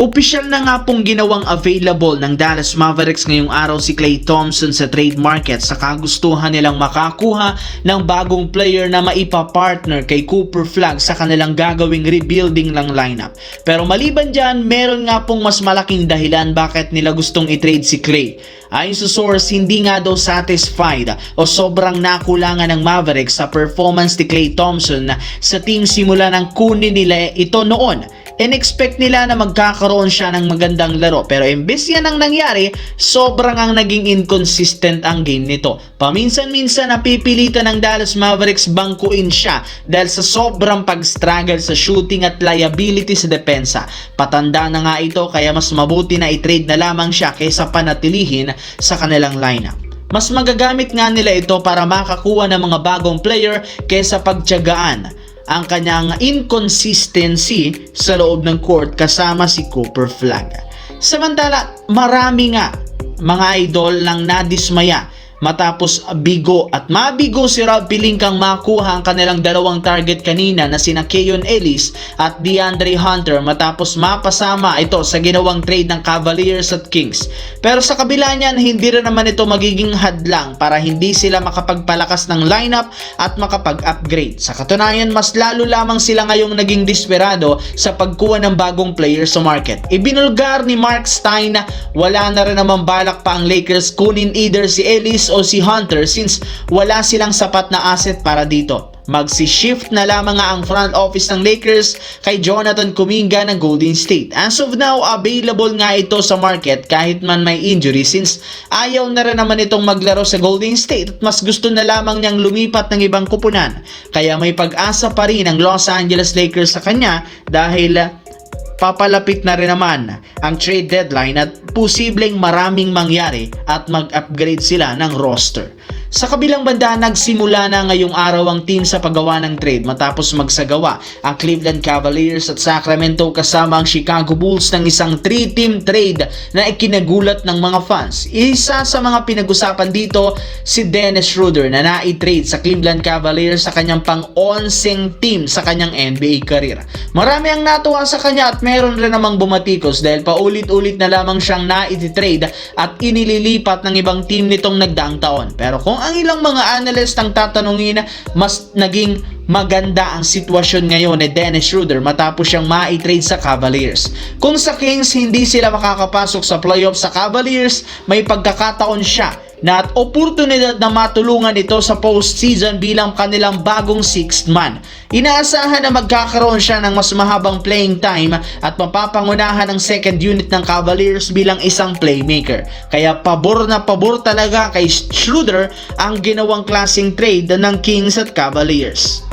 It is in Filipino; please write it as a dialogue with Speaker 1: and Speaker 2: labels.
Speaker 1: Opisyal na nga pong ginawang available ng Dallas Mavericks ngayong araw si Klay Thompson sa trade market sa kagustuhan nilang makakuha ng bagong player na maipapartner kay Cooper Flagg sa kanilang gagawing rebuilding lang lineup. Pero maliban dyan, meron nga pong mas malaking dahilan bakit nila gustong i-trade si Klay. Ayon sa source, hindi nga daw satisfied o sobrang nakulangan ng Mavericks sa performance ni Klay Thompson sa team simula ng kunin nila ito noon. In-expect nila na magkakaroon siya ng magandang laro, pero imbes yan ang nangyari, sobrang ang naging inconsistent ang game nito. Paminsan-minsan napipilitan ng Dallas Mavericks bangkuin siya dahil sa sobrang pag-struggle sa shooting at liability sa depensa. Patanda na nga ito kaya mas mabuti na i-trade na lamang siya kaysa panatilihin sa kanilang lineup. Mas magagamit nga nila ito para makakuha ng mga bagong player kaysa pagtiyagaan ang kanyang inconsistency sa loob ng court kasama si Cooper Flagg. Samantala, marami nga mga idol lang nadismaya matapos bigo at mabigo si Rob Pelinka makuha ang kanilang dalawang target kanina na sina Keyon Ellis at DeAndre Hunter matapos mapasama ito sa ginawang trade ng Cavaliers at Kings. Pero sa kabila niyan, hindi rin naman ito magiging hadlang para hindi sila makapagpalakas ng lineup at makapag-upgrade. Sa katunayan, mas lalo lamang sila ngayong naging desperado sa pagkuha ng bagong player sa market. Ibinulgar ni Mark Stein na wala na rin naman balak pa ang Lakers kunin either si Ellis o si Hunter since wala silang sapat na asset para dito. Magsi-shift na lamang nga ang front office ng Lakers kay Jonathan Kuminga ng Golden State. As of now, available nga ito sa market kahit man may injury since ayaw na rin naman itong maglaro sa Golden State at mas gusto na lamang niyang lumipat ng ibang kupunan. Kaya may pag-asa pa rin ang Los Angeles Lakers sa kanya dahil papalapit na rin naman ang trade deadline at posibleng maraming mangyari at mag-upgrade sila ng roster. Sa kabilang banda, nagsimula na ngayong araw ang team sa paggawa ng trade matapos magsagawa ang Cleveland Cavaliers at Sacramento kasama ang Chicago Bulls ng isang 3-team trade na ikinagulat ng mga fans. Isa sa mga pinag-usapan dito si Dennis Schroeder na na-trade sa Cleveland Cavaliers sa kanyang pang-11 team sa kanyang NBA career. Marami ang natuwa sa kanya at meron rin namang bumatikos dahil paulit-ulit na lamang siyang na-trade at inililipat ng ibang team nitong nagdaang taon. Pero kung ang ilang mga analyst ang tatanungin, mas naging maganda ang sitwasyon ngayon ni Dennis Schroeder matapos siyang ma-trade sa Cavaliers. Kung sa Kings hindi sila makakapasok sa playoffs sa Cavaliers, may pagkakataon siya na at oportunidad na matulungan ito sa postseason bilang kanilang bagong sixth man. Inaasahan na magkakaroon siya ng mas mahabang playing time at mapapangunahan ng second unit ng Cavaliers bilang isang playmaker. Kaya pabor na pabor talaga kay Schroeder ang ginawang klaseng trade ng Kings at Cavaliers.